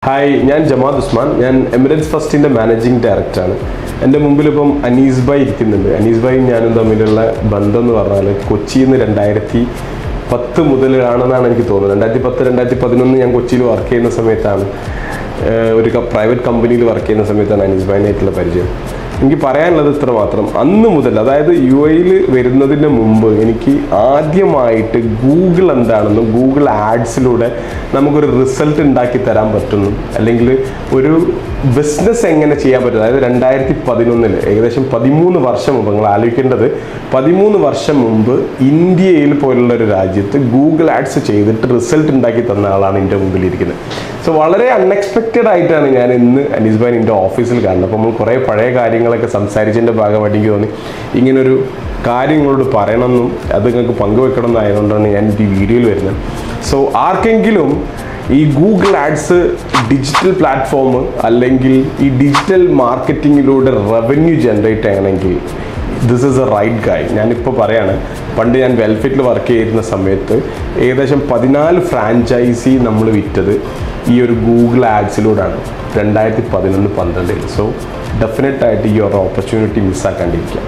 Hi, ഞാൻ ജമാദ് ഉസ്മാൻ. ഞാൻ Emirates ഫസ്റ്റിൻ്റെ managing ഡയറക്ടറാണ്. എൻ്റെ മുമ്പിൽ ഇപ്പം അനീസ് ഭായ് ഇരിക്കുന്നുണ്ട്. അനീസ് ഭായും ഞാനും തമ്മിലുള്ള ബന്ധം എന്ന് പറഞ്ഞാൽ കൊച്ചിയിൽ നിന്ന് 2010 മുതലാണെന്നാണ് എനിക്ക് തോന്നുന്നത്. 2010, 2011 ഞാൻ കൊച്ചിയിൽ വർക്ക് ചെയ്യുന്ന സമയത്താണ്, ഒരു പ്രൈവറ്റ് കമ്പനിയിൽ വർക്ക് ചെയ്യുന്ന സമയത്താണ് അനീസ് ഭായിനായിട്ടുള്ള പരിചയം. എനിക്ക് പറയാനുള്ളത് ഇത്ര മാത്രം. അന്ന് മുതൽ, അതായത് UAE വരുന്നതിന് മുമ്പ് എനിക്ക് ആദ്യമായിട്ട് ഗൂഗിൾ എന്താണെന്നും ഗൂഗിൾ ആഡ്സിലൂടെ നമുക്കൊരു റിസൾട്ട് ഉണ്ടാക്കി തരാൻ പറ്റുന്നു, അല്ലെങ്കിൽ ഒരു ബിസിനസ് എങ്ങനെ ചെയ്യാൻ പറ്റും. അതായത് 2011 ഏകദേശം 13 വർഷം മുമ്പ്, നിങ്ങൾ ആലോചിക്കേണ്ടത് 13 വർഷം മുമ്പ് ഇന്ത്യയിൽ പോലുള്ള ഒരു രാജ്യത്ത് ഗൂഗിൾ ആഡ്സ് ചെയ്തിട്ട് റിസൾട്ട് ഉണ്ടാക്കി തന്ന ആളാണ് എൻ്റെ മുമ്പിലിരിക്കുന്നത്. സോ വളരെ അൺഎക്സ്പെക്റ്റഡ് ആയിട്ടാണ് ഞാൻ ഇന്ന് അനീസ് ഭായ് എൻ്റെ ഓഫീസിൽ കാണുന്നത്. അപ്പോൾ നമ്മൾ കുറേ പഴയ കാര്യങ്ങളൊക്കെ സംസാരിച്ചതിൻ്റെ ഭാഗമായിട്ട് എനിക്ക് തോന്നി ഇങ്ങനൊരു കാര്യങ്ങളോട് പറയണമെന്നും അത് നിങ്ങൾക്ക് പങ്കുവെക്കണം എന്നായതുകൊണ്ടാണ് ഞാൻ ഈ വീഡിയോയിൽ വരുന്നത്. സോ ആർക്കെങ്കിലും ഈ ഗൂഗിൾ ആഡ്സ് ഡിജിറ്റൽ പ്ലാറ്റ്ഫോം അല്ലെങ്കിൽ ഈ ഡിജിറ്റൽ മാർക്കറ്റിങ്ങിലൂടെ റവന്യൂ ജനറേറ്റ് ചെയ്യണമെങ്കിൽ ദിസ് ഈസ് എ റൈറ്റ് ഗായ്. ഞാനിപ്പോൾ പറയാണ്, പണ്ട് ഞാൻ വെൽഫിറ്റിൽ വർക്ക് ചെയ്യുന്ന സമയത്ത് ഏകദേശം 14 ഫ്രാഞ്ചൈസി നമ്മൾ വിറ്റത് ഈ ഒരു ഗൂഗിൾ ആഡ്സിലൂടെയാണ് 2011-12. സോ ഡെഫിനറ്റായിട്ട് ഈ ഒരു ഓപ്പർച്യൂണിറ്റി മിസ്സാക്കാണ്ടിരിക്കുക.